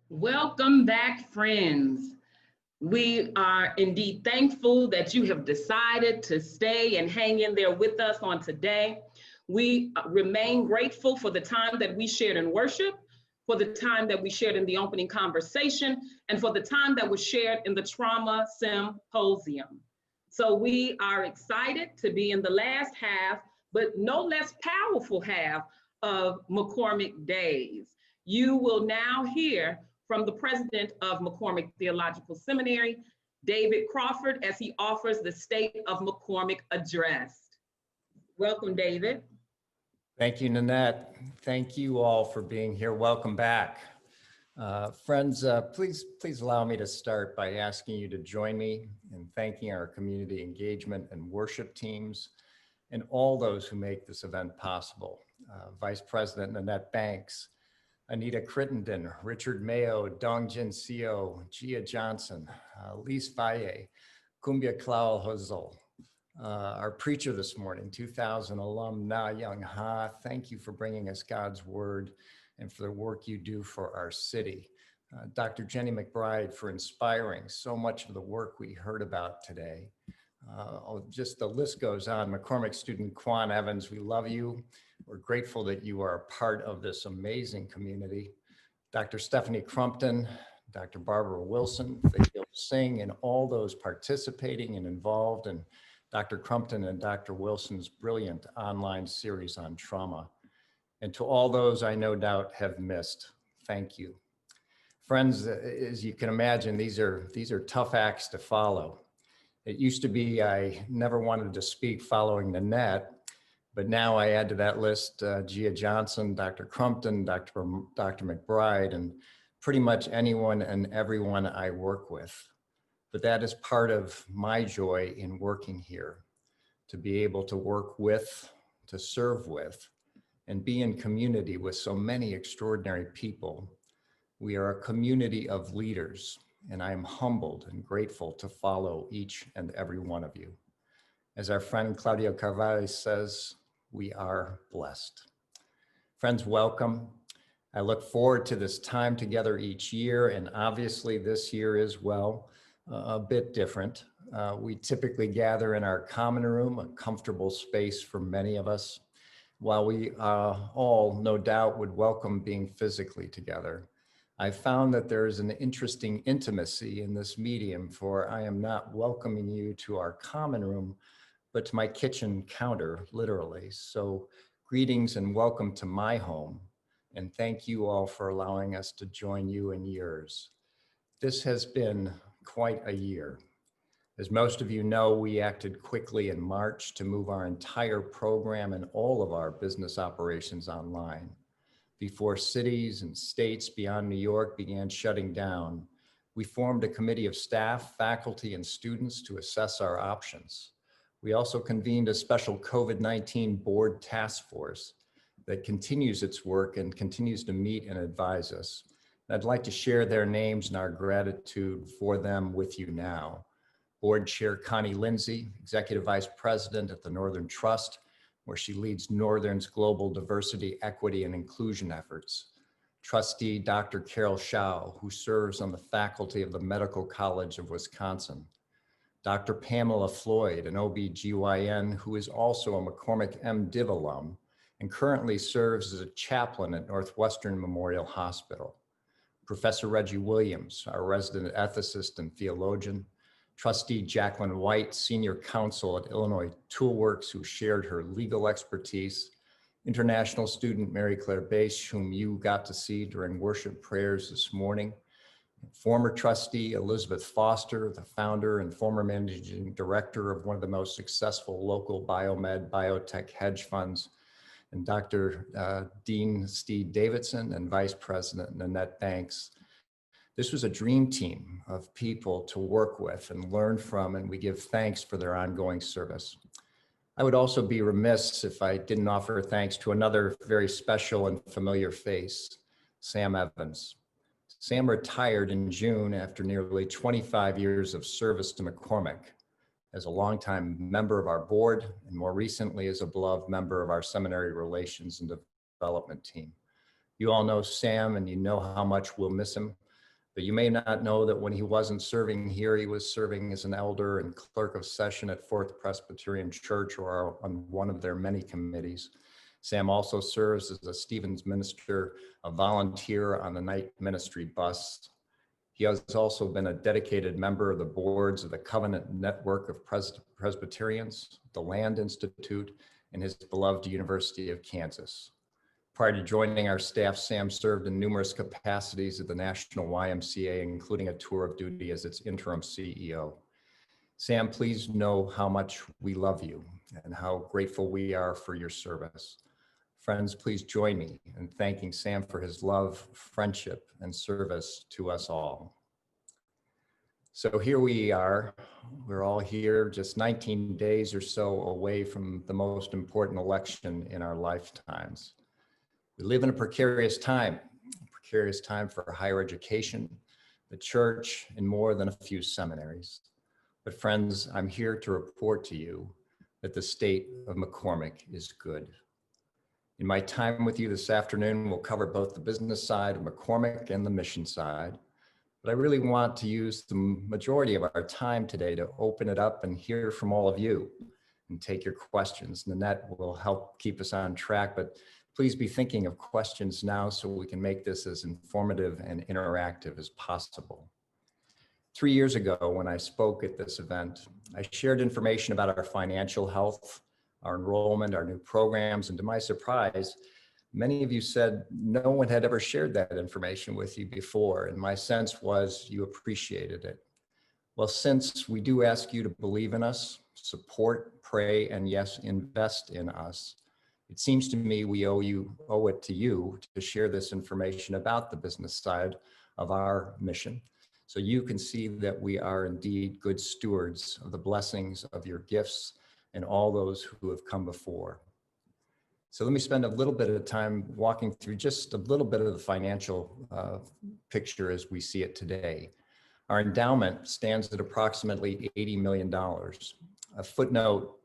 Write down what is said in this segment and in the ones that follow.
Welcome back, friends. We are indeed thankful that you have decided to stay and hang in there with us on today. We remain grateful for the time that we shared in worship, for the time that we shared in the opening conversation, and for the time that was shared in the Trauma Symposium. So we are excited to be in the last half, but no less powerful half of McCormick Days. You will now hear from the president of McCormick Theological Seminary, David Crawford, as he offers the State of McCormick address. Welcome, David. Thank you, Nanette. Thank you all for being here. Welcome back. Friends, please allow me to start by asking you to join me in thanking our community engagement and worship teams and all those who make this event possible. Vice President Nanette Banks, Anita Crittenden, Richard Mayo, Dongjin Seo, Gia Johnson, Lise Valle, Kumbia Klaul Hozel, our preacher this morning, 2000 alum Na Young Ha. Thank you for bringing us God's word and for the work you do for our city. Dr. Jenny McBride for inspiring so much of the work we heard about today. Just the list goes on. McCormick student Quan Evans, we love you. We're grateful that you are a part of this amazing community. Dr. Stephanie Crumpton, Dr. Barbara Wilson, Vigil Singh, and all those participating and involved in Dr. Crumpton and Dr. Wilson's brilliant online series on trauma. And to all those I no doubt have missed, thank you. Friends, as you can imagine, these are tough acts to follow. It used to be I never wanted to speak following Nanette, but now I add to that list Gia Johnson, Dr. Crumpton, Dr. McBride, and pretty much anyone and everyone I work with. But that is part of my joy in working here, to be able to work with, to serve with, and be in community with so many extraordinary people. We are a community of leaders, and I am humbled and grateful to follow each and every one of you. As our friend Claudio Carvalho says, we are blessed. Friends, welcome. I look forward to this time together each year, and obviously this year is, well, a bit different. We typically gather in our common room, a comfortable space for many of us, while we all no doubt would welcome being physically together. I found that there is an interesting intimacy in this medium, for I am not welcoming you to our common room, but to my kitchen counter, literally. So greetings and welcome to my home, and thank you all for allowing us to join you in yours. This has been quite a year. As most of you know, we acted quickly in March to move our entire program and all of our business operations online. Before cities and states beyond New York began shutting down, we formed a committee of staff, faculty, and students to assess our options. We also convened a special COVID-19 board task force that continues its work and continues to meet and advise us. I'd like to share their names and our gratitude for them with you now. Board Chair Connie Lindsay, Executive Vice President at the Northern Trust, where she leads Northern's global diversity, equity, and inclusion efforts. Trustee Dr. Carol Shao, who serves on the faculty of the Medical College of Wisconsin. Dr. Pamela Floyd, an OB-GYN who is also a McCormick MDiv alum and currently serves as a chaplain at Northwestern Memorial Hospital. Professor Reggie Williams, our resident ethicist and theologian, Trustee Jacqueline White, Senior Counsel at Illinois Toolworks, who shared her legal expertise, international student Mary Claire Bache, whom you got to see during worship prayers this morning, former trustee Elizabeth Foster, the founder and former managing director of one of the most successful local biomed biotech hedge funds, and Dr. Dean Steve Davidson and Vice President Nanette Banks. This was a dream team of people to work with and learn from, and we give thanks for their ongoing service. I would also be remiss if I didn't offer thanks to another very special and familiar face, Sam Evans. Sam retired in June after nearly 25 years of service to McCormick as a longtime member of our board, and more recently as a beloved member of our seminary relations and development team. You all know Sam, and you know how much we'll miss him. But you may not know that when he wasn't serving here, he was serving as an elder and clerk of session at Fourth Presbyterian Church or on one of their many committees. Sam also serves as a Stevens minister, a volunteer on the night ministry bus. He has also been a dedicated member of the boards of the Covenant Network of Presbyterians, the Land Institute, and his beloved University of Kansas. Prior to joining our staff, Sam served in numerous capacities at the National YMCA, including a tour of duty as its interim CEO. Sam, please know how much we love you and how grateful we are for your service. Friends, please join me in thanking Sam for his love, friendship, and service to us all. So here we are. We're all here just 19 days or so away from the most important election in our lifetimes. We live in a precarious time for higher education, the church, and more than a few seminaries. But friends, I'm here to report to you that the state of McCormick is good. In my time with you this afternoon, we'll cover both the business side of McCormick and the mission side. But I really want to use the majority of our time today to open it up and hear from all of you and take your questions. Nanette will help keep us on track, but please be thinking of questions now so we can make this as informative and interactive as possible. 3 years ago, when I spoke at this event, I shared information about our financial health, our enrollment, our new programs, and to my surprise, many of you said no one had ever shared that information with you before, and my sense was you appreciated it. Well, since we do ask you to believe in us, support, pray, and yes, invest in us, it seems to me we owe it to you to share this information about the business side of our mission, so you can see that we are indeed good stewards of the blessings of your gifts and all those who have come before. So let me spend a little bit of time walking through just a little bit of the financial picture as we see it today. Our endowment stands at approximately $80 million. A footnote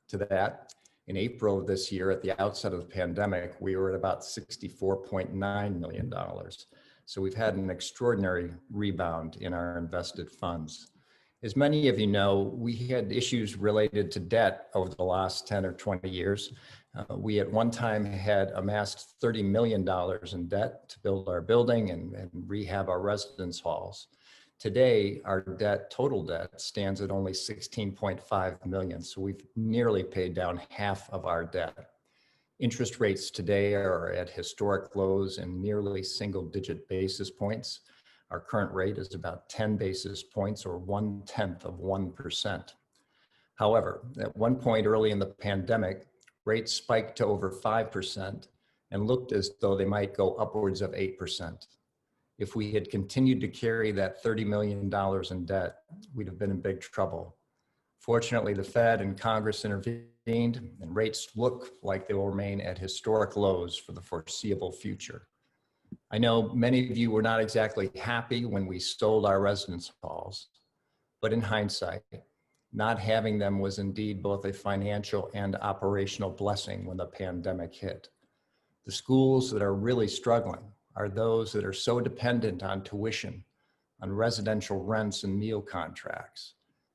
to that, in April of this year, at the outset of the pandemic, we were at about $64.9 million. So we've had an extraordinary rebound in our invested funds. As many of you know, we had issues related to debt over the last 10 or 20 years. We at one time had amassed $30 million in debt to build our building and rehab our residence halls. Today, our total debt stands at only $16.5 million. So we've nearly paid down half of our debt. Interest rates today are at historic lows and nearly single-digit basis points. Our current rate is about 10 basis points or 0.1%. However, at one point early in the pandemic, rates spiked to over 5% and looked as though they might go upwards of 8%. If we had continued to carry that $30 million in debt, we'd have been in big trouble. Fortunately, the Fed and Congress intervened and rates look like they will remain at historic lows for the foreseeable future. I know many of you were not exactly happy when we sold our residence halls, but in hindsight, not having them was indeed both a financial and operational blessing when the pandemic hit. The schools that are really struggling are those that are so dependent on tuition, on residential rents and meal contracts.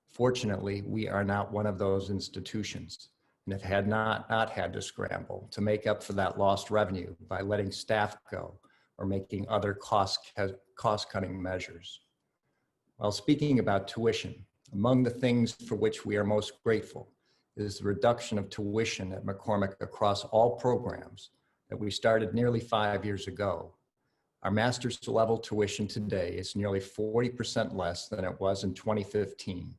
Fortunately, we are not one of those institutions and have had not had to scramble to make up for that lost revenue by letting staff go or making other cost-cutting measures. While speaking about tuition, among the things for which we are most grateful is the reduction of tuition at McCormick across all programs that we started nearly 5 years ago. Our master's level tuition today is nearly 40% less than it was in 2015,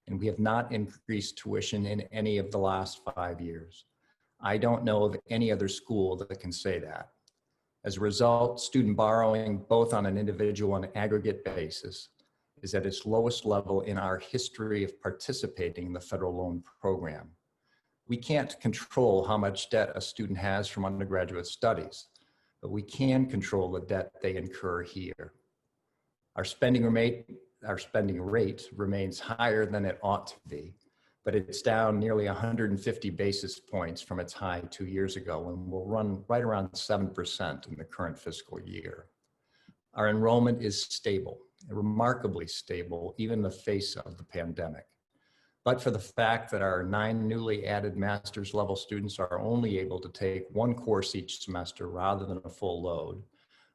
and we have not increased tuition in any of the last 5 years. I don't know of any other school that can say that. As a result, student borrowing, both on an individual and aggregate basis, is at its lowest level in our history of participating in the federal loan program. We can't control how much debt a student has from undergraduate studies, but we can control the debt they incur here. Our spending rate remains higher than it ought to be, but it's down nearly 150 basis points from its high 2 years ago and will run right around 7% in the current fiscal year. Our enrollment is stable, remarkably stable, even in the face of the pandemic. But for the fact that our 9 newly added master's level students are only able to take 1 course each semester rather than a full load,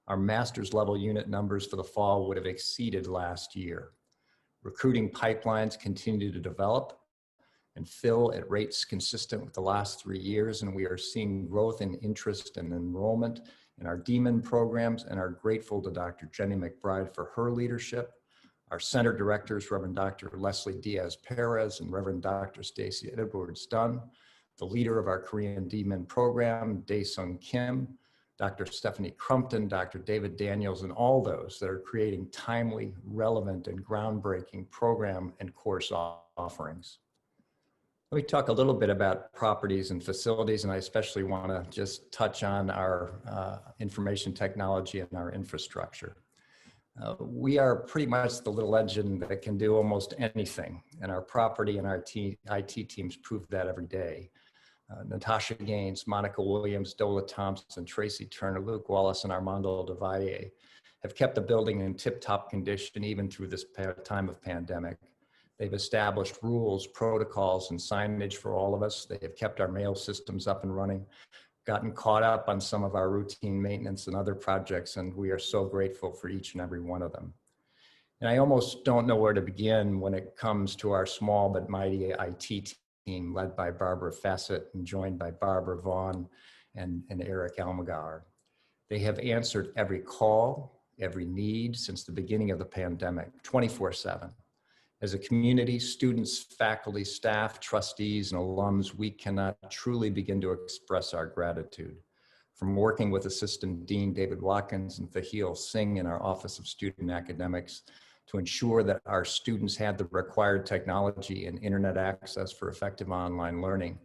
our master's level unit numbers for the fall would have exceeded last year. Recruiting pipelines continue to develop and fill at rates consistent with the last 3 years, and we are seeing growth in interest and enrollment in our DMIN programs, and are grateful to Dr. Jenny McBride for her leadership. Our center directors, Reverend Dr. Leslie Diaz-Perez and Reverend Dr. Stacy Edwards-Dunn, the leader of our Korean DMIN program, Dae-Sung Kim, Dr. Stephanie Crumpton, Dr. David Daniels, and all those that are creating timely, relevant, and groundbreaking program and course offerings. Let me talk a little bit about properties and facilities, and I especially want to just touch on our information technology and our infrastructure. We are pretty much the little engine that can do almost anything, and our property and our IT teams prove that every day. Natasha Gaines, Monica Williams, Dola Thompson, Tracy Turner, Luke Wallace, and Armando Devalle have kept the building in tip-top condition even through this time of pandemic. They've established rules, protocols, and signage for all of us. They have kept our mail systems up and running, gotten caught up on some of our routine maintenance and other projects, and we are so grateful for each and every one of them. And I almost don't know where to begin when it comes to our small but mighty IT team led by Barbara Fassett and joined by Barbara Vaughn and Eric Almagar. They have answered every call, every need since the beginning of the pandemic, 24/7. As a community, students, faculty, staff, trustees, and alums, we cannot truly begin to express our gratitude. From working with Assistant Dean David Watkins and Thahil Singh in our Office of Student Academics to ensure that our students had the required technology and internet access for effective online learning,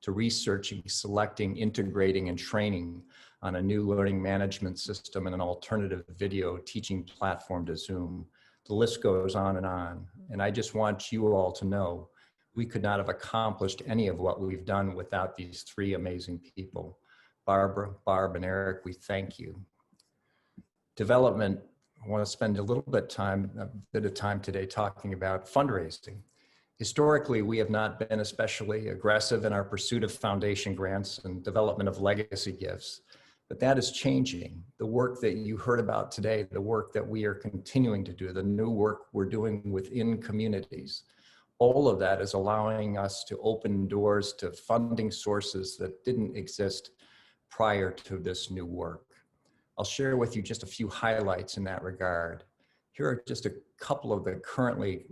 to researching, selecting, integrating, and training on a new learning management system and an alternative video teaching platform to Zoom. The list goes on. And I just want you all to know we could not have accomplished any of what we've done without these 3 amazing people. Barbara, Barb, and Eric, we thank you. Development, I want to spend a bit of time today talking about fundraising. Historically, we have not been especially aggressive in our pursuit of foundation grants and development of legacy gifts. But that is changing. The work that you heard about today, the work that we are continuing to do, the new work we're doing within communities, all of that is allowing us to open doors to funding sources that didn't exist prior to this new work. I'll share with you just a few highlights in that regard. Here are just a couple of the currently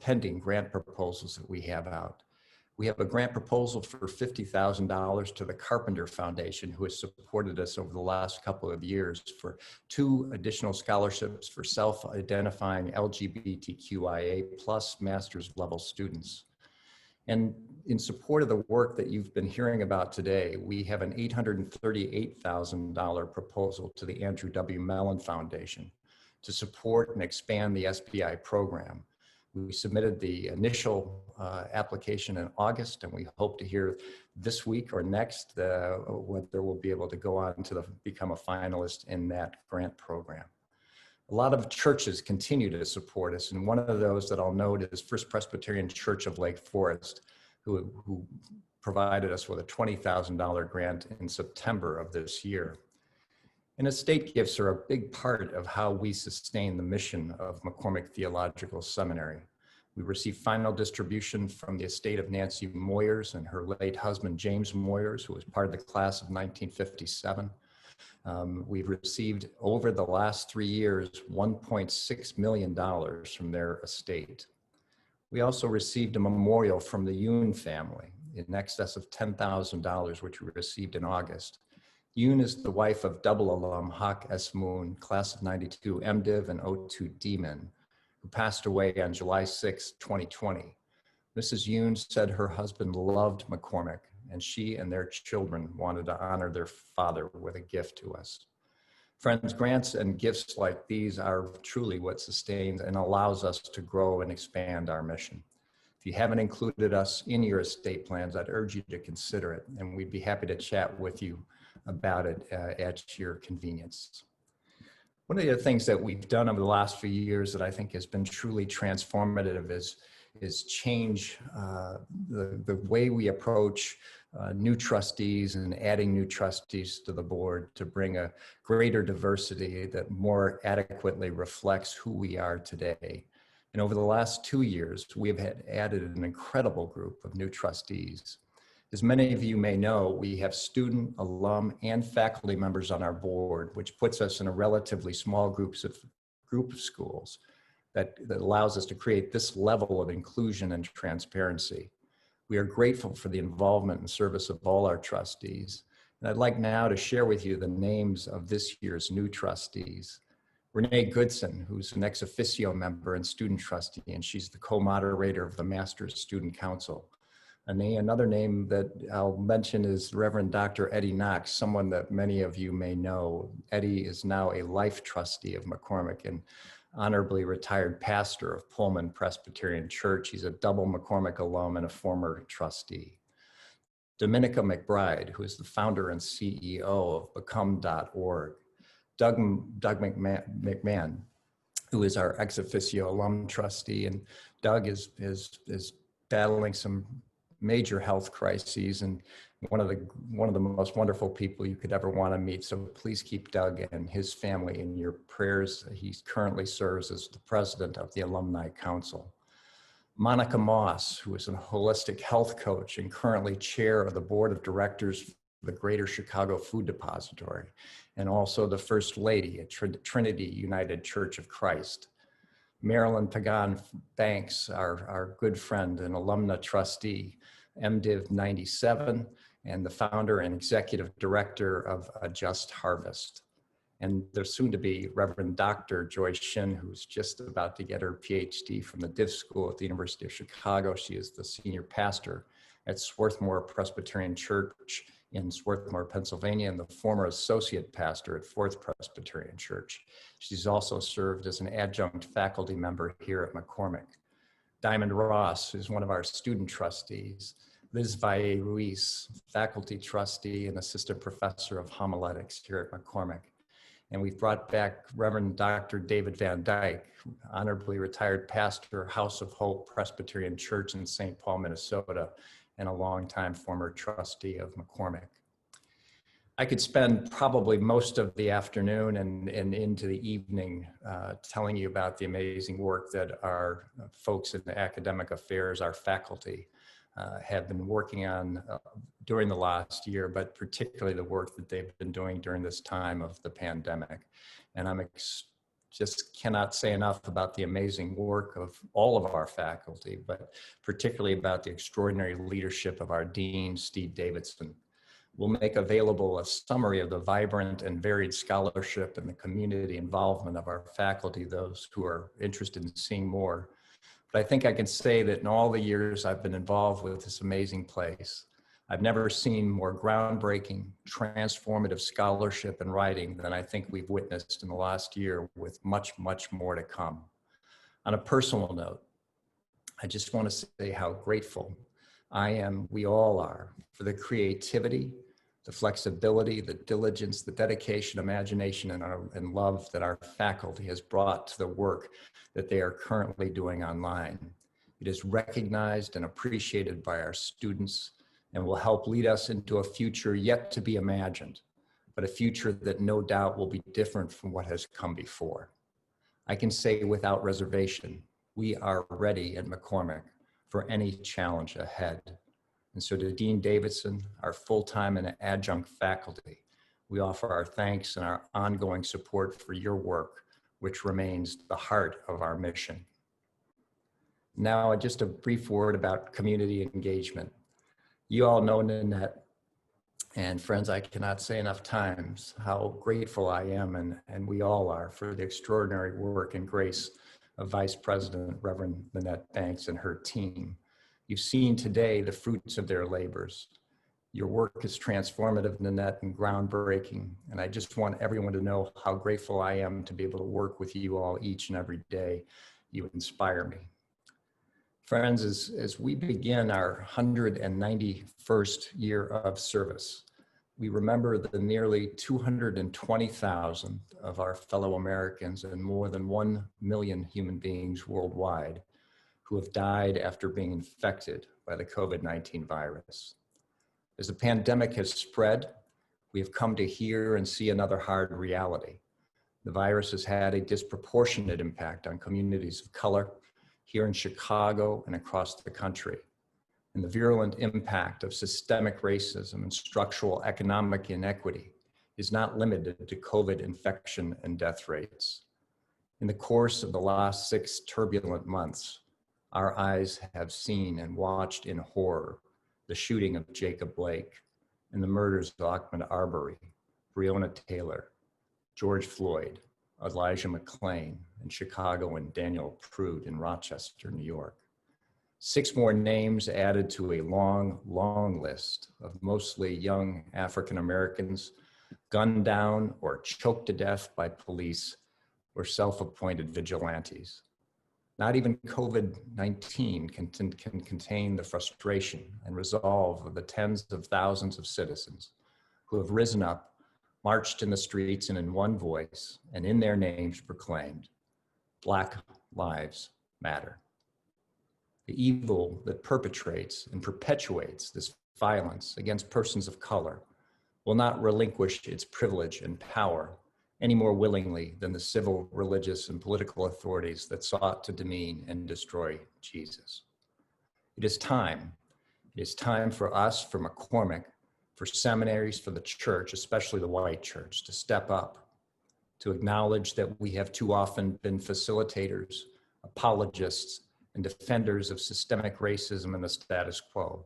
pending grant proposals that we have out. We have a grant proposal for $50,000 to the Carpenter Foundation, who has supported us over the last couple of years for 2 additional scholarships for self-identifying LGBTQIA plus master's level students. And in support of the work that you've been hearing about today, we have an $838,000 proposal to the Andrew W. Mellon Foundation to support and expand the SBI program. We submitted the initial application in August, and we hope to hear this week or next whether we'll be able to go on to become a finalist in that grant program. A lot of churches continue to support us, and one of those that I'll note is First Presbyterian Church of Lake Forest, who provided us with a $20,000 grant in September of this year. And estate gifts are a big part of how we sustain the mission of McCormick Theological Seminary. We received final distribution from the estate of Nancy Moyers and her late husband, James Moyers, who was part of the class of 1957. We've received over the last 3 years, $1.6 million from their estate. We also received a memorial from the Yoon family in excess of $10,000, which we received in August. Yoon is the wife of double alum Hak S. Moon, class of 92 MDiv and O2 DMIN, who passed away on July 6, 2020. Mrs. Yoon said her husband loved McCormick, and she and their children wanted to honor their father with a gift to us. Friends, grants and gifts like these are truly what sustains and allows us to grow and expand our mission. If you haven't included us in your estate plans, I'd urge you to consider it, and we'd be happy to chat with you about it at your convenience. One of the things that we've done over the last few years that I think has been truly transformative is change the way we approach new trustees and adding new trustees to the board to bring a greater diversity that more adequately reflects who we are today. And over the last 2 years, we have added an incredible group of new trustees. As many of you may know, we have student, alum, and faculty members on our board, which puts us in a relatively small group of schools that allows us to create this level of inclusion and transparency. We are grateful for the involvement and service of all our trustees. And I'd like now to share with you the names of this year's new trustees. Renee Goodson, who's an ex officio member and student trustee, and she's the co-moderator of the Master's Student Council. Another name that I'll mention is Reverend Dr. Eddie Knox, someone that many of you may know. Eddie is now a life trustee of McCormick and honorably retired pastor of Pullman Presbyterian Church. He's a double McCormick alum and a former trustee. Dominica McBride, who is the founder and CEO of Become.org. Doug McMahon, who is our ex officio alum trustee. And Doug is battling some major health crises and one of the most wonderful people you could ever want to meet. So please keep Doug and his family in your prayers. He currently serves as the president of the Alumni Council. Monica Moss, who is a holistic health coach and currently chair of the board of directors for the Greater Chicago Food Depository, and also the First Lady at Trinity United Church of Christ. Marilyn Pagan Banks, our good friend and alumna trustee, MDiv 97, and the founder and executive director of A Just Harvest. And there's soon to be Reverend Dr. Joyce Shin, who's just about to get her PhD from the Div School at the University of Chicago. She is the senior pastor at Swarthmore Presbyterian Church in Swarthmore, Pennsylvania, and the former associate pastor at Fourth Presbyterian Church. She's also served as an adjunct faculty member here at McCormick. Diamond Ross is one of our student trustees. Liz Valle Ruiz, faculty trustee and assistant professor of homiletics here at McCormick. And we've brought back Reverend Dr. David Van Dyke, honorably retired pastor, House of Hope Presbyterian Church in St. Paul, Minnesota, and a longtime former trustee of McCormick. I could spend probably most of the afternoon and into the evening telling you about the amazing work that our folks in the academic affairs, our faculty, have been working on during the last year, but particularly the work that they've been doing during this time of the pandemic. And I'm just cannot say enough about the amazing work of all of our faculty, but particularly about the extraordinary leadership of our dean, Steve Davidson. We'll make available a summary of the vibrant and varied scholarship and the community involvement of our faculty, those who are interested in seeing more. But I think I can say that in all the years I've been involved with this amazing place, I've never seen more groundbreaking, transformative scholarship and writing than I think we've witnessed in the last year, with much, much more to come. On a personal note, I just want to say how grateful I am, we all are, for the creativity, the flexibility, the diligence, the dedication, imagination, and love that our faculty has brought to the work that they are currently doing online. It is recognized and appreciated by our students and will help lead us into a future yet to be imagined, but a future that no doubt will be different from what has come before. I can say without reservation, we are ready at McCormick for any challenge ahead. And so to Dean Davidson, our full-time and adjunct faculty, we offer our thanks and our ongoing support for your work, which remains the heart of our mission. Now, just a brief word about community engagement. You all know Nanette, and friends, I cannot say enough times how grateful I am, and we all are, for the extraordinary work and grace of Vice President Reverend Nanette Banks and her team. You've seen today the fruits of their labors. Your work is transformative, Nanette, and groundbreaking. And I just want everyone to know how grateful I am to be able to work with you all each and every day. You inspire me. Friends, as we begin our 191st year of service, We remember the nearly 220,000 of our fellow Americans and more than 1 million human beings worldwide who have died after being infected by the COVID-19 virus. As the pandemic has spread, we have come to hear and see another hard reality. The virus has had a disproportionate impact on communities of color here in Chicago and across the country. And the virulent impact of systemic racism and structural economic inequity is not limited to COVID infection and death rates. In the course of the last 6 turbulent months, our eyes have seen and watched in horror the shooting of Jacob Blake and the murders of Ahmaud Arbery, Breonna Taylor, George Floyd, Elijah McClain in Chicago, and Daniel Prude in Rochester, New York. 6 more names added to a long, long list of mostly young African Americans gunned down or choked to death by police or self-appointed vigilantes. Not even COVID-19 can contain the frustration and resolve of the tens of thousands of citizens who have risen up, marched in the streets, and in one voice and in their names proclaimed, Black Lives Matter. The evil that perpetrates and perpetuates this violence against persons of color will not relinquish its privilege and power any more willingly than the civil, religious, and political authorities that sought to demean and destroy Jesus. It is time for us, for McCormick, for seminaries, for the church, especially the white church, to step up, to acknowledge that we have too often been facilitators, apologists, and defenders of systemic racism and the status quo.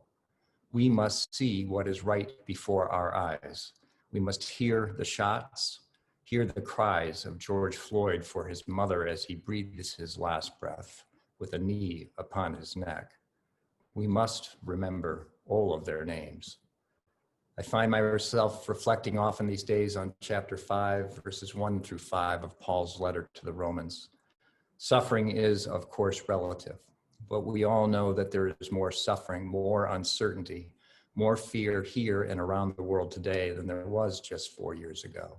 We must see what is right before our eyes. We must hear the shots, hear the cries of George Floyd for his mother as he breathes his last breath with a knee upon his neck. We must remember all of their names. I find myself reflecting often these days on chapter 5, verses 1 through 5 of Paul's letter to the Romans. Suffering is, of course, relative, but we all know that there is more suffering, more uncertainty, more fear here and around the world today than there was just 4 years ago.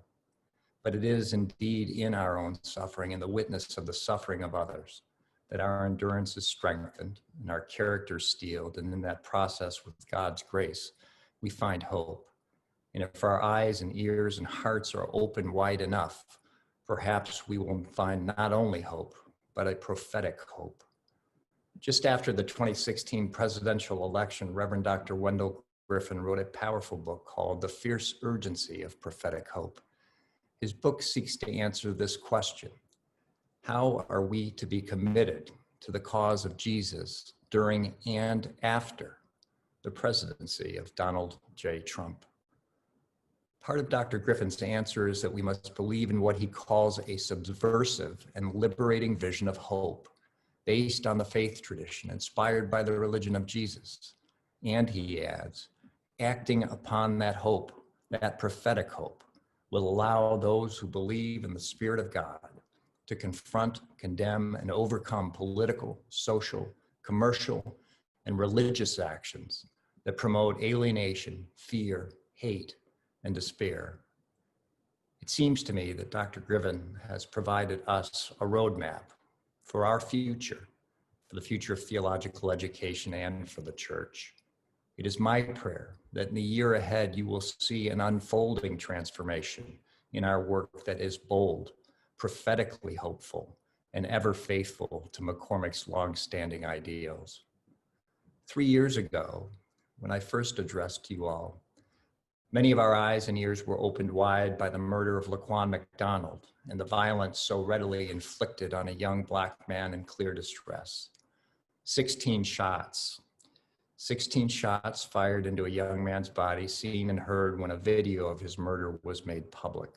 But it is indeed in our own suffering and the witness of the suffering of others that our endurance is strengthened and our character steeled, and in that process, with God's grace, we find hope. And if our eyes and ears and hearts are open wide enough, perhaps we will find not only hope, but a prophetic hope. Just after the 2016 presidential election, Reverend Dr. Wendell Griffin wrote a powerful book called The Fierce Urgency of Prophetic Hope. His book seeks to answer this question: how are we to be committed to the cause of Jesus during and after the presidency of Donald J. Trump? Part of Dr. Griffin's answer is that we must believe in what he calls a subversive and liberating vision of hope based on the faith tradition inspired by the religion of Jesus. And he adds, acting upon that hope, that prophetic hope, will allow those who believe in the Spirit of God to confront, condemn, and overcome political, social, commercial, and religious actions that promote alienation, fear, hate, and despair. It seems to me that Dr. Griffin has provided us a roadmap for our future, for the future of theological education and for the church. It is my prayer that in the year ahead, you will see an unfolding transformation in our work that is bold, prophetically hopeful, and ever faithful to McCormick's longstanding ideals. 3 years ago, when I first addressed you all, many of our eyes and ears were opened wide by the murder of Laquan McDonald and the violence so readily inflicted on a young Black man in clear distress. 16 shots fired into a young man's body, seen and heard when a video of his murder was made public.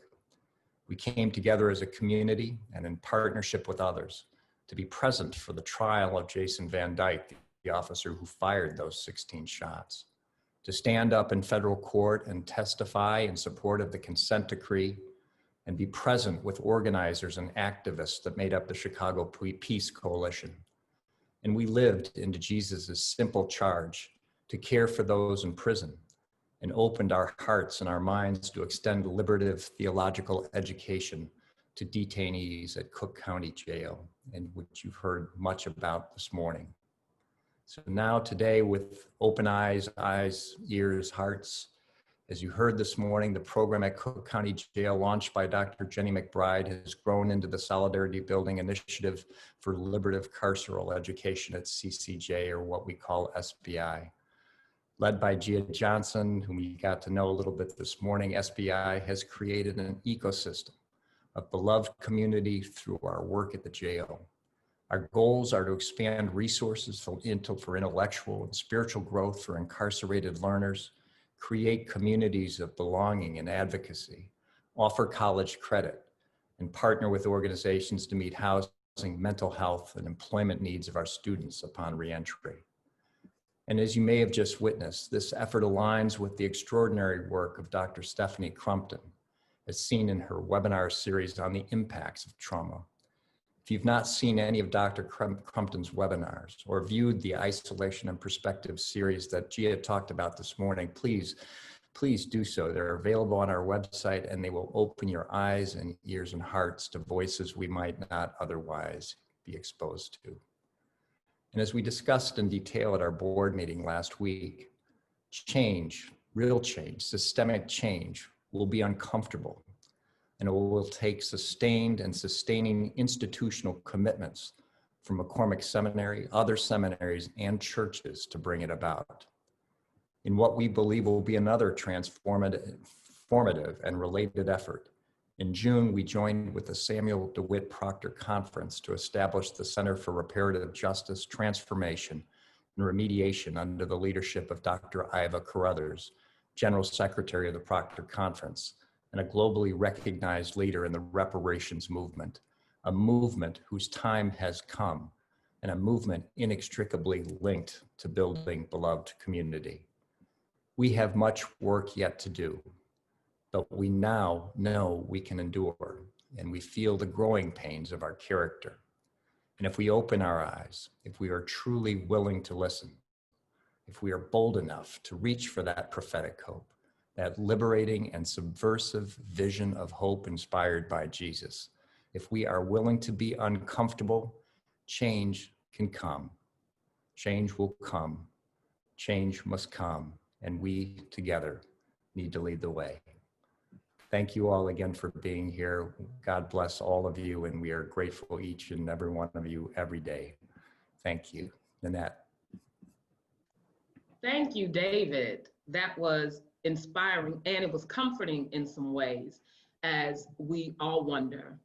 We came together as a community and in partnership with others to be present for the trial of Jason Van Dyke, the officer who fired those 16 shots, to stand up in federal court and testify in support of the consent decree, and be present with organizers and activists that made up the Chicago Peace Coalition. And we lived into Jesus' simple charge to care for those in prison and opened our hearts and our minds to extend liberative theological education to detainees at Cook County Jail, and which you've heard much about this morning. So now today, with open eyes, ears, hearts, as you heard this morning, the program at Cook County Jail, launched by Dr. Jenny McBride, has grown into the Solidarity Building Initiative for Liberative Carceral Education at CCJ, or what we call SBI. Led by Gia Johnson, whom we got to know a little bit this morning, SBI has created an ecosystem of beloved community through our work at the jail. Our goals are to expand resources for intellectual and spiritual growth for incarcerated learners, create communities of belonging and advocacy, offer college credit, and partner with organizations to meet housing, mental health, and employment needs of our students upon reentry. And as you may have just witnessed, this effort aligns with the extraordinary work of Dr. Stephanie Crumpton, as seen in her webinar series on the impacts of trauma. If you've not seen any of Dr. Crumpton's webinars or viewed the Isolation and Perspective series that Gia talked about this morning, please do so. They're available on our website, and they will open your eyes and ears and hearts to voices we might not otherwise be exposed to. And as we discussed in detail at our board meeting last week, change, real change, systemic change will be uncomfortable, and it will take sustained and sustaining institutional commitments from McCormick Seminary, other seminaries, and churches to bring it about. In what we believe will be another transformative and related effort, in June, we joined with the Samuel DeWitt Proctor Conference to establish the Center for Reparative Justice, Transformation, and Remediation under the leadership of Dr. Iva Carruthers, General Secretary of the Proctor Conference, and a globally recognized leader in the reparations movement, a movement whose time has come, and a movement inextricably linked to building beloved community. We have much work yet to do, but we now know we can endure, and we feel the growing pains of our character. And if we open our eyes, if we are truly willing to listen, if we are bold enough to reach for that prophetic hope, that liberating and subversive vision of hope inspired by Jesus, if we are willing to be uncomfortable, change can come. Change will come. Change must come. And we together need to lead the way. Thank you all again for being here. God bless all of you, and we are grateful each and every one of you every day. Thank you. Nanette. Thank you, David. That was inspiring, and it was comforting in some ways as we all wonder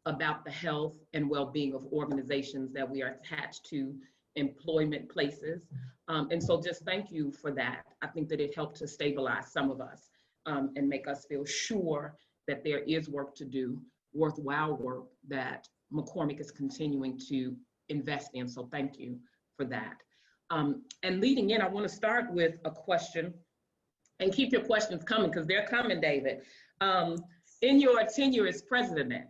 about the health and well-being of organizations that we are attached to, employment places. And so just thank you for that. I think that it helped to stabilize some of us and make us feel sure that there is work to do, worthwhile work that McCormick is continuing to invest in. So thank you for that. And leading in, I want to start with a question, and keep your questions coming because they're coming, David. In your tenure as president,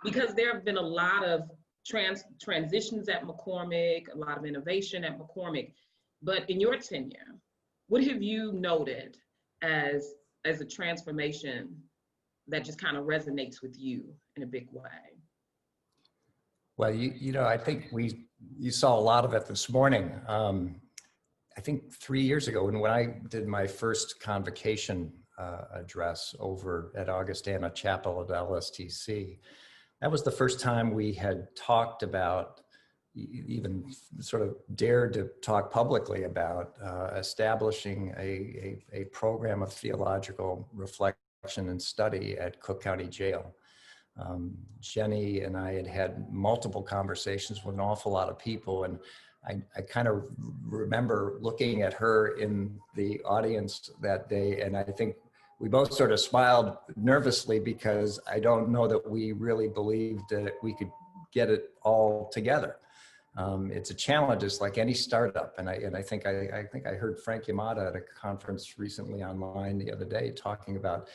because there have been a lot of transitions at McCormick, a lot of innovation at McCormick, but in your tenure, what have you noted as a transformation that just kind of resonates with you in a big way? Well, you know, I think you saw a lot of it this morning. I think 3 years ago, when I did my first convocation address over at Augustana Chapel at LSTC, that was the first time we had talked about, even sort of dared to talk publicly about establishing a program of theological reflection and study at Cook County Jail. Jenny and I had multiple conversations with an awful lot of people, and I kind of remember looking at her in the audience that day, and I think we both sort of smiled nervously because I don't know that we really believed that we could get it all together. It's a challenge, it's like any startup, and I think I heard Frank Yamada at a conference recently online the other day talking about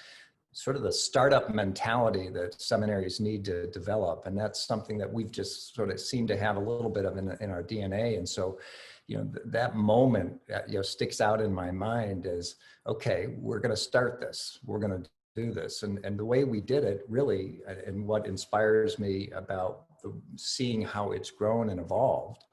sort of the startup mentality that seminaries need to develop. And that's something that we've just sort of seemed to have a little bit of in our DNA. And so that moment, sticks out in my mind as, okay, we're going to start this. We're going to do this. And the way we did it really, and what inspires me about seeing how it's grown and evolved,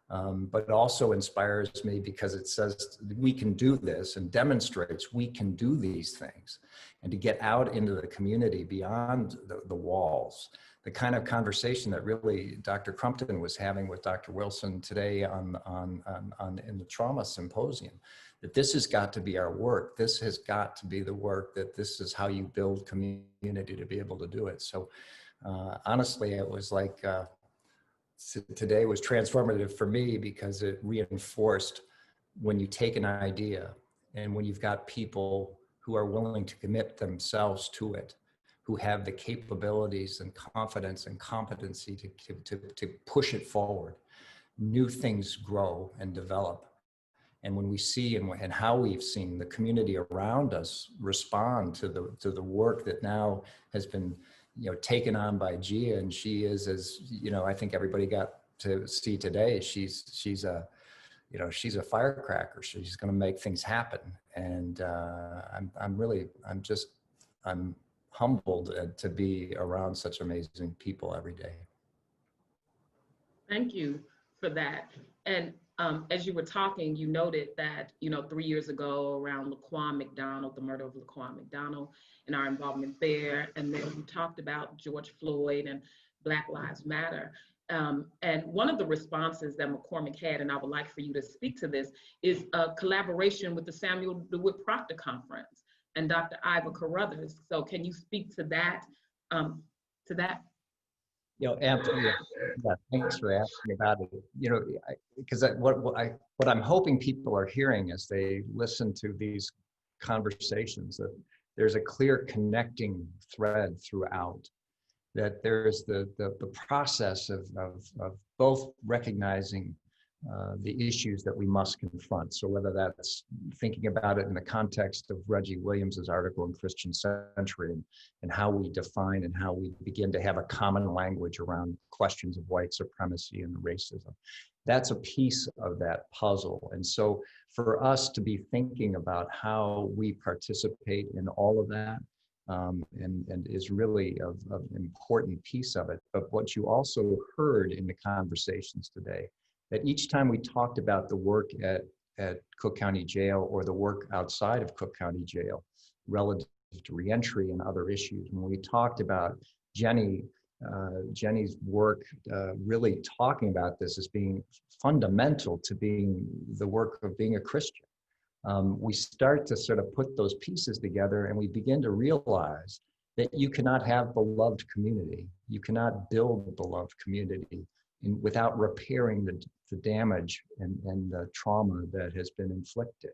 but also inspires me because it says we can do this and demonstrates we can do these things, and to get out into the community beyond the walls. The kind of conversation that really Dr. Crumpton was having with Dr. Wilson today in the trauma symposium, that this has got to be our work. This has got to be the work, that this is how you build community to be able to do it. So honestly, it was like, today was transformative for me because it reinforced when you take an idea and when you've got people who are willing to commit themselves to it, who have the capabilities and confidence and competency to push it forward, new things grow and develop. And when we see and how we've seen the community around us respond to the work that now has been taken on by Gia, and she is, as I think everybody got to see today, she's a firecracker. She's going to make things happen. And I'm humbled to be around such amazing people every day. Thank you for that. And as you were talking, you noted that, 3 years ago around Laquan McDonald, the murder of Laquan McDonald, and our involvement there. And then you talked about George Floyd and Black Lives Matter. And one of the responses that McCormick had, and I would like for you to speak to this, is a collaboration with the Samuel DeWitt Proctor Conference and Dr. Iva Carruthers. So can you speak to that? Anthony, thanks for asking about it. Because what I'm hoping people are hearing as they listen to these conversations, that there's a clear connecting thread throughout. That there's the process of both recognizing the issues that we must confront. So whether that's thinking about it in the context of Reggie Williams's article in Christian Century, and how we define and how we begin to have a common language around questions of white supremacy and racism. That's a piece of that puzzle. And so for us to be thinking about how we participate in all of that, and is really an important piece of it. But what you also heard in the conversations today, that each time we talked about the work at Cook County Jail or the work outside of Cook County Jail relative to reentry and other issues, when we talked about Jenny's work, really talking about this as being fundamental to being the work of being a Christian. We start to sort of put those pieces together, and we begin to realize that you cannot have beloved community. You cannot build beloved community without repairing the damage and the trauma that has been inflicted.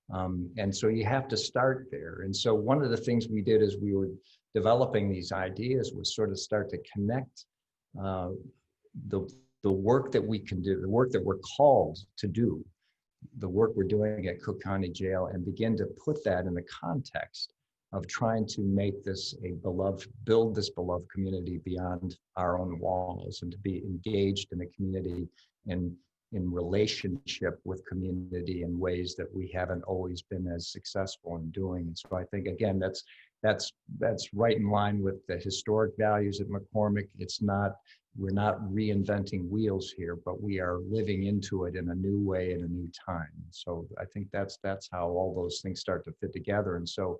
And so you have to start there. And so one of the things we did as we were developing these ideas was sort of start to connect the work that we can do, the work that we're called to do, the work we're doing at Cook County Jail, and begin to put that in the context of trying to make this build this beloved community beyond our own walls, and to be engaged in the community and in relationship with community in ways that we haven't always been as successful in doing. And so I think, again, that's right in line with the historic values at McCormick. We're not reinventing wheels here, but we are living into it in a new way, in a new time. So I think that's how all those things start to fit together. And so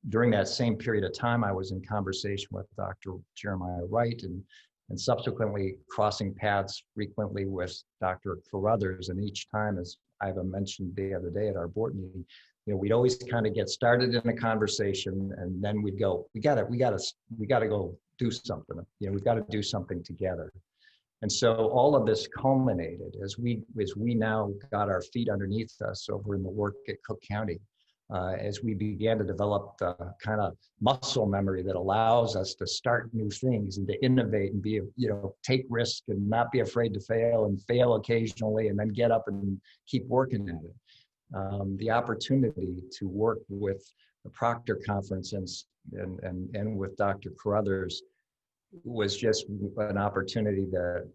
during that same period of time, I was in conversation with Dr. Jeremiah Wright, and subsequently crossing paths frequently with Dr. Carruthers. And each time, as Iva mentioned the other day at our board meeting, we'd always kind of get started in a conversation, and then we'd go, we gotta go do something. We've got to do something together. And so all of this culminated as we now got our feet underneath us over in the work at Cook County, as we began to develop the kind of muscle memory that allows us to start new things and to innovate and be, take risks and not be afraid to fail, and fail occasionally, and then get up and keep working at it. The opportunity to work with the Proctor Conference and with Dr. Carruthers was just an opportunity that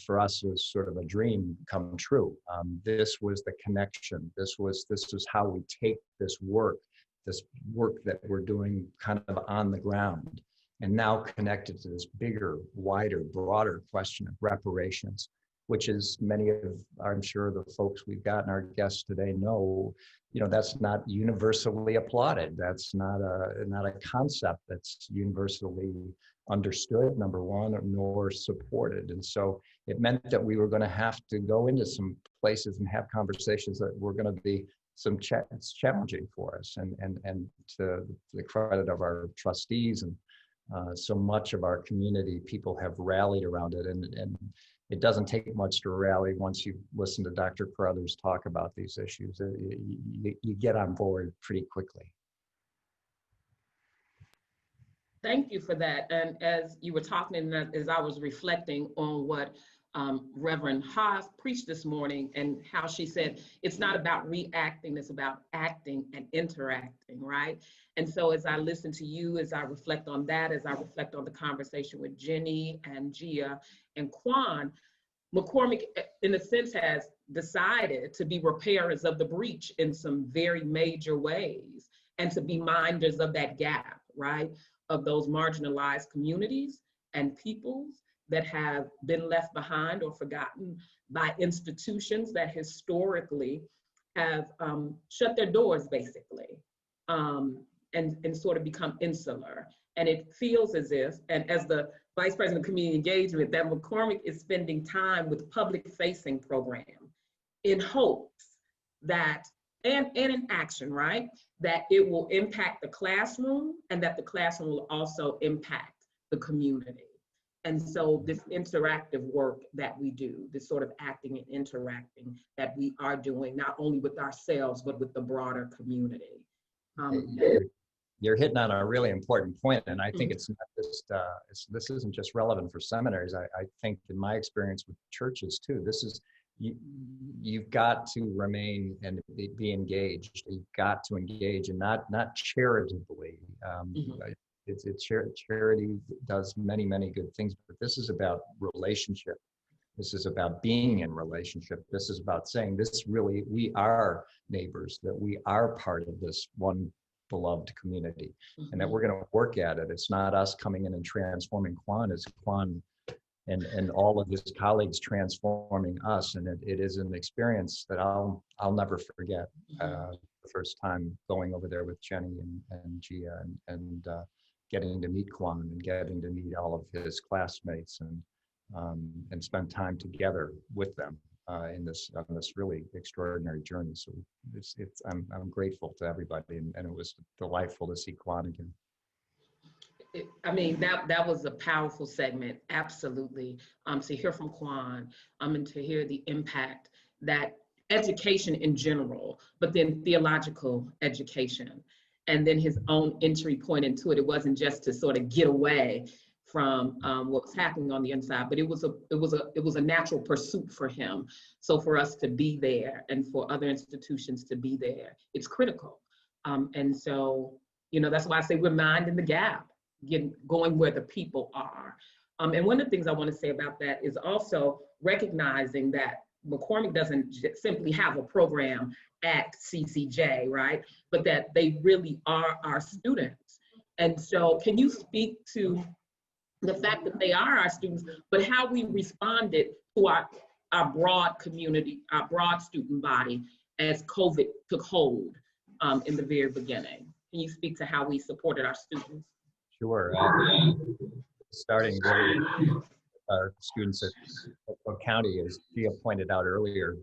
for us was sort of a dream come true. This was the connection. This was how we take this work that we're doing kind of on the ground, and now connected to this bigger, wider, broader question of reparations, which is many of, I'm sure, the folks we've got and our guests today know, that's not universally applauded. That's not a concept that's universally understood, number one, nor supported. And so it meant that we were going to have to go into some places and have conversations that were going to be it's challenging for us. And to the credit of our trustees and so much of our community, people have rallied around it. And it doesn't take much to rally once you listen to Dr. Carruthers talk about these issues. You get on board pretty quickly. Thank you for that. And as you were talking, and as I was reflecting on what Reverend Haas preached this morning, and how she said, it's not about reacting, it's about acting and interacting, right? And so as I listen to you, as I reflect on that, as I reflect on the conversation with Jenny and Gia and Quan, McCormick, in a sense, has decided to be repairers of the breach in some very major ways, and to be minders of that gap, right? Of those marginalized communities and peoples that have been left behind or forgotten by institutions that historically have shut their doors, basically, and sort of become insular. And it feels as if, and as the Vice President of Community Engagement, that McCormick is spending time with public-facing program in hopes that, and in action, right? That it will impact the classroom, and that the classroom will also impact the community. And so this interactive work that we do, this sort of acting and interacting that we are doing, not only with ourselves, but with the broader community. You're hitting on a really important point, and I think it's not just, this isn't just relevant for seminaries. I think in my experience with churches too, this is, you've got to remain and be engaged. You've got to engage, and not charitably. Charity does many, many good things, but this is about relationship. This is about being in relationship. This is about saying this really, we are neighbors, that we are part of this one beloved community, and that we're going to work at it. It's not us coming in and transforming Quan, it's Quan and all of his colleagues transforming us. And it is an experience that I'll never forget. The first time going over there with Jenny and Gia and getting to meet Quan and getting to meet all of his classmates and spend time together with them on this really extraordinary journey. So I'm grateful to everybody, and it was delightful to see Quan again. I mean, that was a powerful segment, absolutely. To hear from Quan, and to hear the impact that education in general, but then theological education, and then his own entry point into it. It wasn't just to sort of get away from what was happening on the inside, but it was a natural pursuit for him. So for us to be there, and for other institutions to be there, it's critical. And so, that's why I say we're minding the gap, going where the people are. And one of the things I want to say about that is also recognizing that McCormick doesn't simply have a program at CCJ, right? But that they really are our students. And so can you speak to the fact that they are our students, but how we responded to our broad community, our broad student body as COVID took hold in the very beginning? Can you speak to how we supported our students? Sure. Starting with our students at Cook County, as Gia pointed out earlier,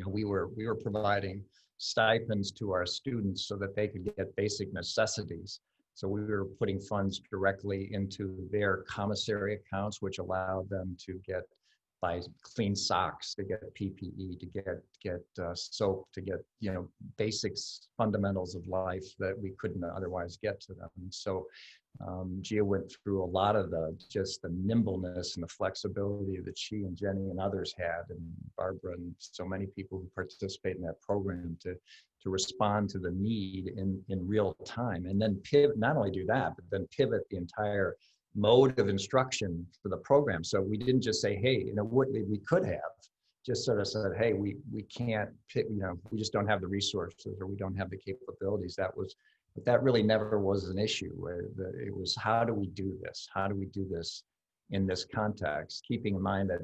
we were providing stipends to our students so that they could get basic necessities. So we were putting funds directly into their commissary accounts, which allowed them to buy clean socks, to get PPE, to get soap, to get basics, fundamentals of life that we couldn't otherwise get to them. And so Gia went through a lot of the nimbleness and the flexibility that she and Jenny and others had, and Barbara and so many people who participate in that program to respond to the need in real time, and then pivot, not only do that, but then pivot the entire mode of instruction for the program. So we didn't just say, hey, you know, what we could have just sort of said, hey, we can't, you know, we just don't have the resources or we don't have the capabilities. But that really never was an issue. It was, how do we do this? How do we do this in this context? Keeping in mind that,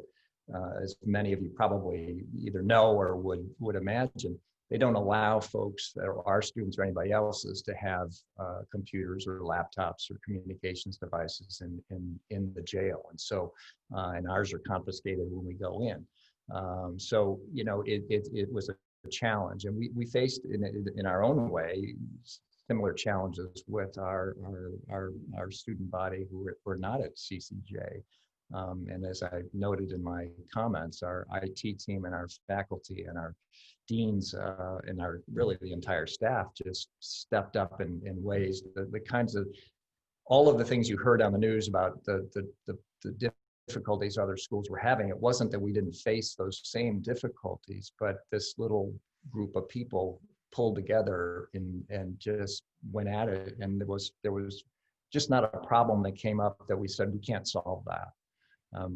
as many of you probably either know or would imagine, they don't allow folks, or our students or anybody else's, to have computers or laptops or communications devices in the jail. And so, and ours are confiscated when we go in. So, you know, it was a challenge, and we faced in our own way similar challenges with our student body who were not at CCJ. And as I noted in my comments, our IT team and our faculty and our deans and our really the entire staff just stepped up in ways, the kinds of, all of the things you heard on the news about the difficulties other schools were having. It wasn't that we didn't face those same difficulties, but this little group of people pulled together and just went at it. And there was just not a problem that came up that we said, we can't solve that.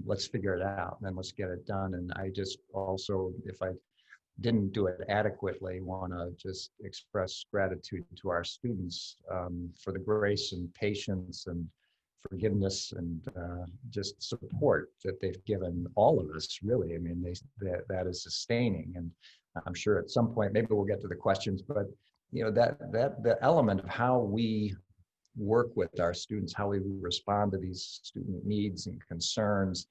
Let's figure it out and then let's get it done. And I just also, if I didn't do it adequately, want to just express gratitude to our students for the grace and patience and forgiveness and just support that they've given all of us, really. I mean, that is sustaining. And I'm sure at some point, maybe we'll get to the questions, but you know, that the element of how we work with our students, how we respond to these student needs and concerns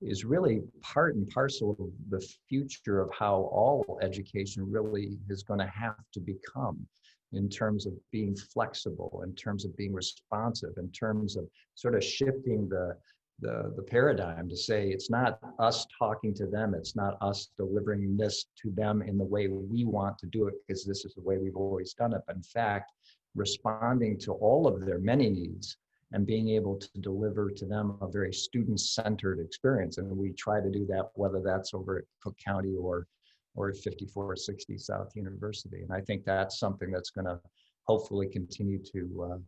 is really part and parcel of the future of how all education really is going to have to become, in terms of being flexible, in terms of being responsive, in terms of sort of shifting the paradigm to say, it's not us talking to them, it's not us delivering this to them in the way we want to do it because this is the way we've always done it, but in fact, responding to all of their many needs and being able to deliver to them a very student-centered experience. And we try to do that, whether that's over at Cook County or at 5460 South University. And I think that's something that's going to hopefully continue to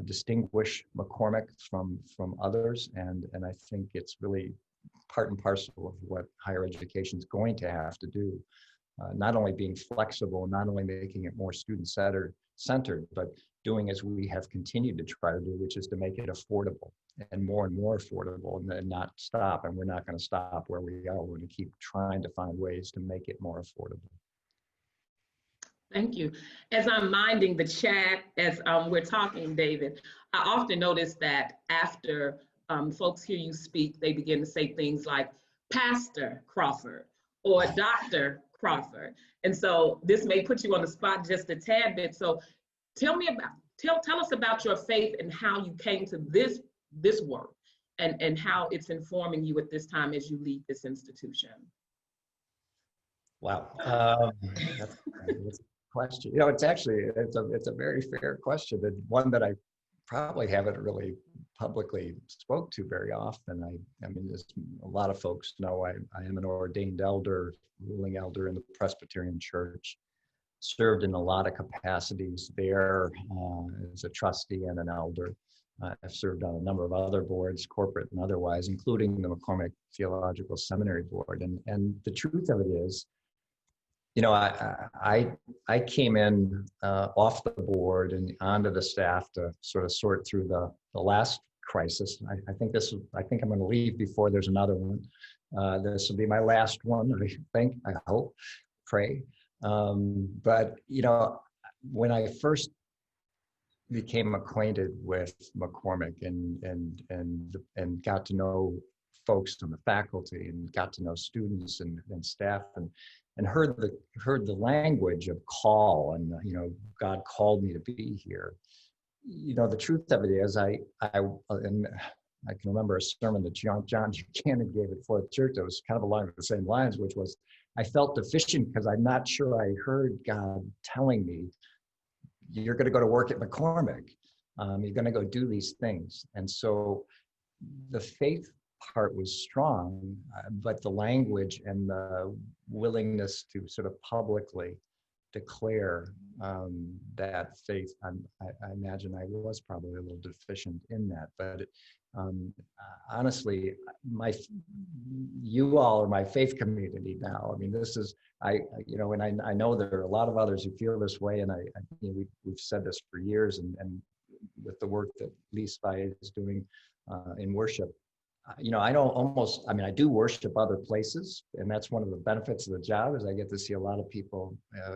distinguish McCormick from others. And I think it's really part and parcel of what higher education is going to have to do. Not only being flexible, not only making it more student-centered, but doing as we have continued to try to do, which is to make it affordable and more affordable, and then not stop. And we're not going to stop where we are. We're going to keep trying to find ways to make it more affordable. Thank you. As I'm minding the chat, as we're talking, David, I often notice that after folks hear you speak, they begin to say things like Pastor Crawford or Dr. Crawford. And so this may put you on the spot just a tad bit. So tell us about your faith and how you came to this work and how it's informing you at this time as you lead this institution. Wow, that's a question. You know, it's a very fair question, and one that I probably haven't really publicly spoke to very often. I mean, as a lot of folks know, I am an ordained elder, ruling elder in the Presbyterian Church. Served in a lot of capacities there as a trustee and an elder. I've served on a number of other boards, corporate and otherwise, including the McCormick Theological Seminary Board. And the truth of it is, you know, I came in off the board and onto the staff to sort of sort through the last crisis. I think I'm going to leave before there's another one. This will be my last one, I hope, pray. But, you know, when I first became acquainted with McCormick and got to know folks on the faculty and got to know students and staff and heard the language of call and, you know, God called me to be here. You know, the truth of it is I can remember a sermon that John Buchanan gave at Fourth Church that was kind of along the same lines, which was, I felt deficient because I'm not sure I heard God telling me, you're going to go to work at McCormick. You're going to go do these things. And so the faith part was strong, but the language and the willingness to sort of publicly declare that faith. I imagine I was probably a little deficient in that, but um, honestly, you all are my faith community now. I mean, this is, and I know there are a lot of others who feel this way, and we've said this for years, and with the work that Lisa is doing in worship. I don't almost, I do worship other places, and that's one of the benefits of the job is I get to see a lot of people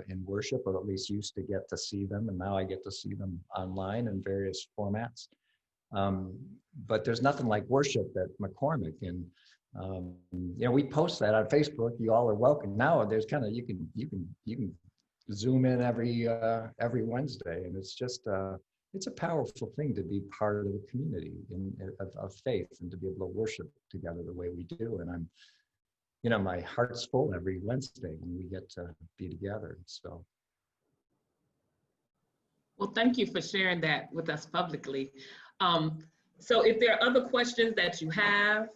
in worship, or at least used to get to see them, and now I get to see them online in various formats. But there's nothing like worship at McCormick, and we post that on Facebook. You all are welcome. Now there's kind of you can Zoom in every Wednesday, and it's just it's a powerful thing to be part of the community of faith and to be able to worship together the way we do. And my heart's full every Wednesday when we get to be together. So. Well, thank you for sharing that with us publicly. So if there are other questions that you have,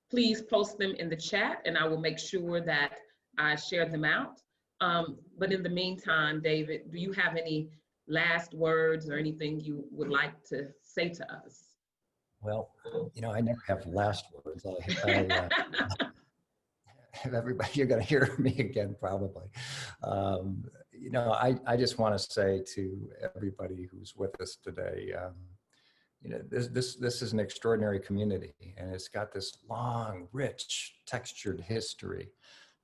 please post them in the chat and I will make sure that I share them out. But in the meantime, David, do you have any last words or anything you would like to say to us? Well, I never have last words. Everybody, you're going to hear me again, probably. I just want to say to everybody who's with us today, this is an extraordinary community, and it's got this long, rich, textured history.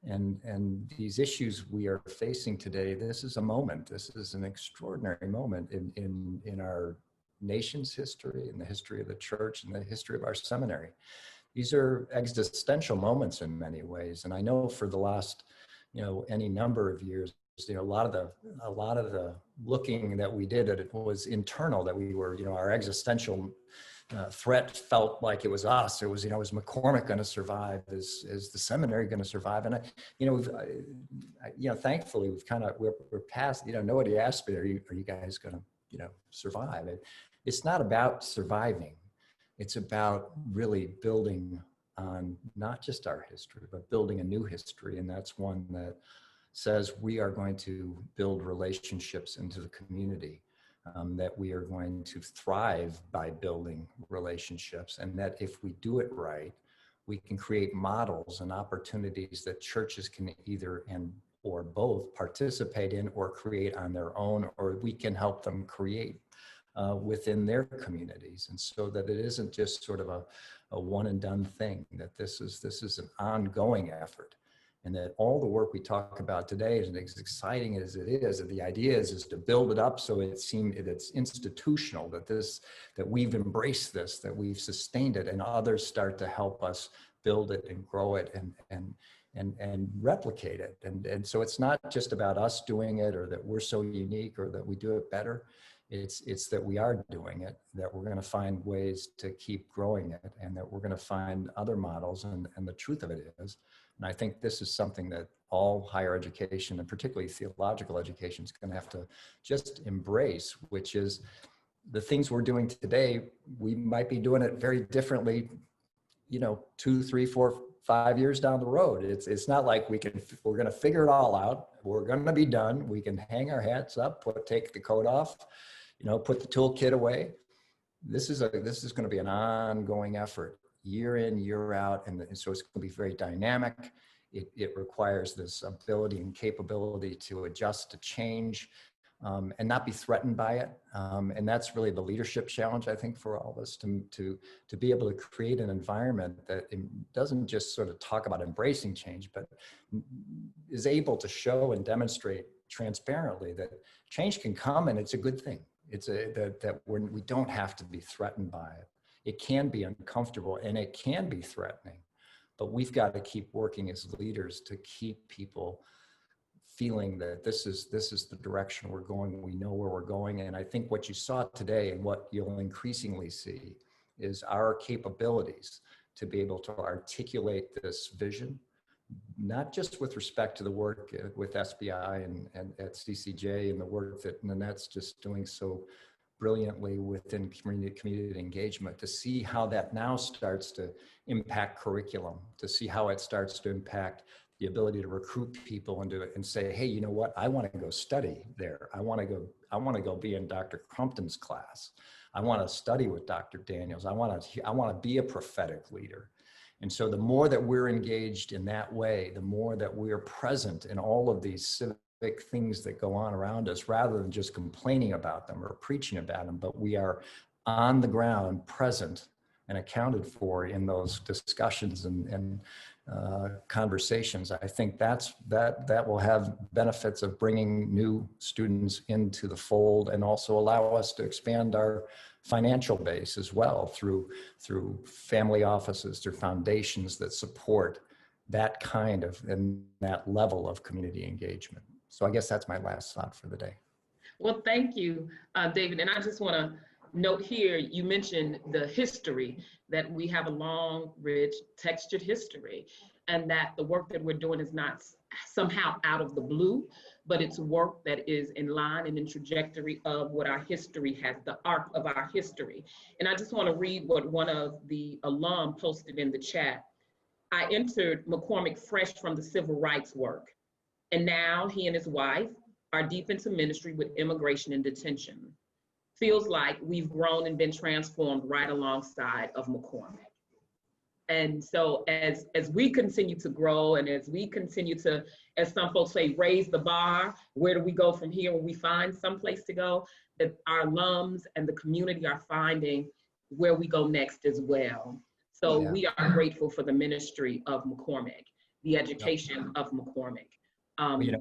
And these issues we are facing today, this is a moment. This is an extraordinary moment in our nation's history, in the history of the church, and the history of our seminary. These are existential moments in many ways. And I know for the last, any number of years, a lot of the looking that we did, it was internal, that we were, our existential threat felt like it was us. It was, is McCormick going to survive? Is the seminary going to survive? And thankfully we're past. Nobody asked me, are you guys going to, survive? It's not about surviving. It's about really building on not just our history, but building a new history, and that's one that says we are going to build relationships into the community. That we are going to thrive by building relationships, and that if we do it right, we can create models and opportunities that churches can either or both participate in or create on their own, or we can help them create within their communities. And so that it isn't just sort of a one and done thing, that this is an ongoing effort. And that all the work we talk about today, as exciting as it is, the idea is to build it up so it's institutional, that we've embraced this, that we've sustained it, and others start to help us build it and grow it and replicate it. And so it's not just about us doing it, or that we're so unique, or that we do it better. It's that we are doing it, that we're going to find ways to keep growing it, and that we're going to find other models. And the truth of it is, and I think this is something that all higher education, and particularly theological education, is going to have to just embrace, which is the things we're doing today, we might be doing it very differently, 2, 3, 4, 5 years down the road. It's not like we're going to figure it all out. We're going to be done. We can hang our hats up, take the coat off, put the toolkit away. This is going to be an ongoing effort, year in, year out. And so it's going to be very dynamic. It requires this ability and capability to adjust to change and not be threatened by it. And that's really the leadership challenge, I think, for all of us, to be able to create an environment that doesn't just sort of talk about embracing change, but is able to show and demonstrate transparently that change can come and it's a good thing. That we don't have to be threatened by it. It can be uncomfortable and it can be threatening, but we've got to keep working as leaders to keep people feeling that this is the direction we're going. We know where we're going. And I think what you saw today, and what you'll increasingly see, is our capabilities to be able to articulate this vision, not just with respect to the work with SBI and at CCJ, and the work that Nanette's just doing so brilliantly within community engagement, to see how that now starts to impact curriculum, to see how it starts to impact the ability to recruit people and say, hey, you know what? I want to go study there. I want to go be in Dr. Crumpton's class. I want to study with Dr. Daniels. I want to be a prophetic leader. And so the more that we're engaged in that way, the more that we're present in all of these civic things that go on around us, rather than just complaining about them or preaching about them, but we are on the ground, present and accounted for in those discussions and conversations. I think that will have benefits of bringing new students into the fold, and also allow us to expand our financial base as well through family offices, through foundations that support that kind of and that level of community engagement. So I guess that's my last thought for the day. Well, thank you, David. And I just want to note here, you mentioned the history, that we have a long, rich, textured history, and that the work that we're doing is not somehow out of the blue, but it's work that is in line and in trajectory of what our history has, the arc of our history. And I just want to read what one of the alum posted in the chat. I entered McCormick fresh from the civil rights work, and now he and his wife are deep into ministry with immigration and detention. Feels like we've grown and been transformed right alongside of McCormick. And so as we continue to grow, and as we continue to, as some folks say, raise the bar, where do we go from here when we find someplace to go, that our alums and the community are finding where we go next as well. So yeah, we are grateful for the ministry of McCormick, the education of McCormick. You know,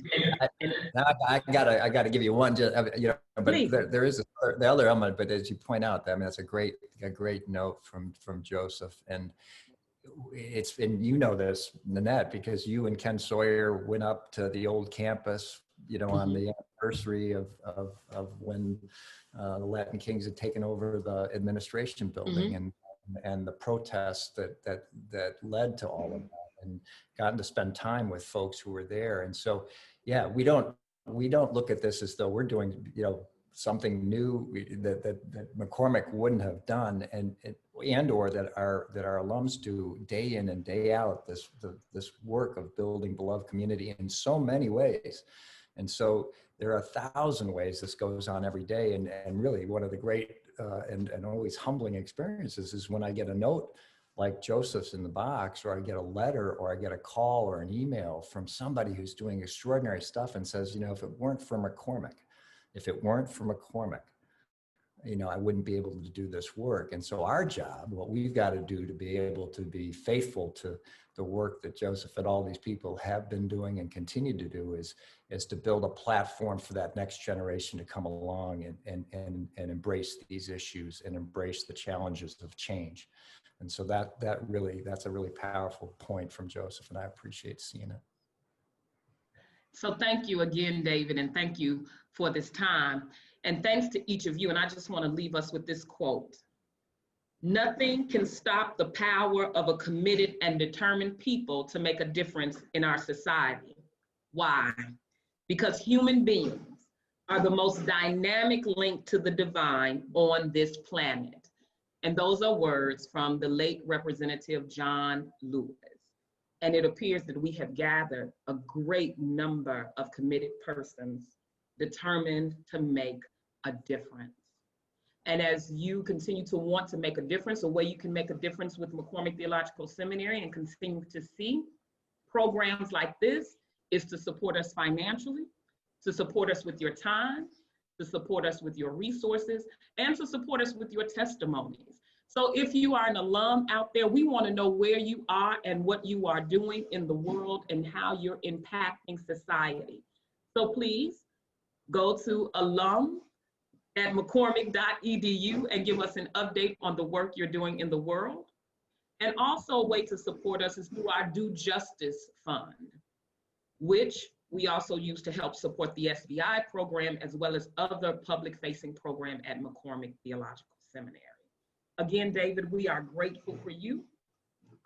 I gotta give you one, just, you know, but there is the other element. But as you point out, I mean, that's a great note from Joseph, and you know this, Nanette, because you and Ken Sawyer went up to the old campus, you know, on the anniversary of when the Latin Kings had taken over the administration building, and the protests that led to all of that, and gotten to spend time with folks who were there. And so, yeah, we don't look at this as though we're doing, you know, something new that McCormick wouldn't have done, or that our alums do day in and day out, this work of building beloved community in so many ways. And so there are 1,000 ways this goes on every day. And really one of the great and always humbling experiences is when I get a note like Joseph's in the box, or I get a letter, or I get a call or an email from somebody who's doing extraordinary stuff and says, you know, if it weren't for McCormick, you know, I wouldn't be able to do this work. And so our job, what we've got to do to be able to be faithful to the work that Joseph and all these people have been doing and continue to do is to build a platform for that next generation to come along and embrace these issues and embrace the challenges of change. And so that's a really powerful point from Joseph, and I appreciate seeing it. So thank you again, David, and thank you for this time. And thanks to each of you. And I just want to leave us with this quote. Nothing can stop the power of a committed and determined people to make a difference in our society. Why? Because human beings are the most dynamic link to the divine on this planet. And those are words from the late Representative John Lewis. And it appears that we have gathered a great number of committed persons determined to make a difference. And as you continue to want to make a difference, the way you can make a difference with McCormick Theological Seminary and continue to see programs like this is to support us financially, to support us with your time, to support us with your resources, and to support us with your testimonies. So if you are an alum out there, we want to know where you are and what you are doing in the world and how you're impacting society. So please go to alum@mccormick.edu and give us an update on the work you're doing in the world. And also a way to support us is through our Due Justice Fund, which we also use to help support the SBI program as well as other public-facing program at McCormick Theological Seminary. Again, David, we are grateful for you.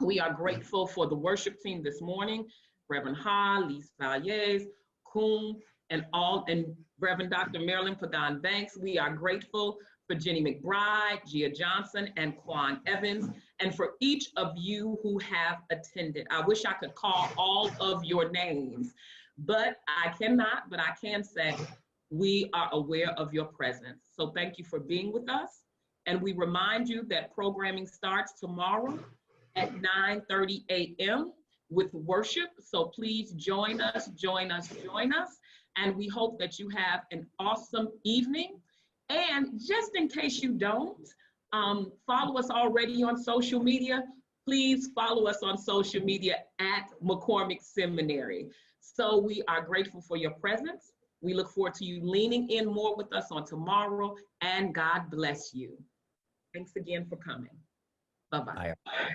We are grateful for the worship team this morning, Reverend Ha, Lise Valles, Kuhn, and Reverend Dr. Marilyn Pagan Banks. We are grateful for Jenny McBride, Gia Johnson, and Quan Evans, and for each of you who have attended. I wish I could call all of your names, but I cannot, but I can say we are aware of your presence. So thank you for being with us. And we remind you that programming starts tomorrow at 9:30 a.m. with worship. So please join us, join us, join us. And we hope that you have an awesome evening. And just in case you don't, follow us already on social media. Please follow us on social media at McCormick Seminary. So we are grateful for your presence. We look forward to you leaning in more with us on tomorrow, and God bless you. Thanks again for coming. Bye-bye. Bye.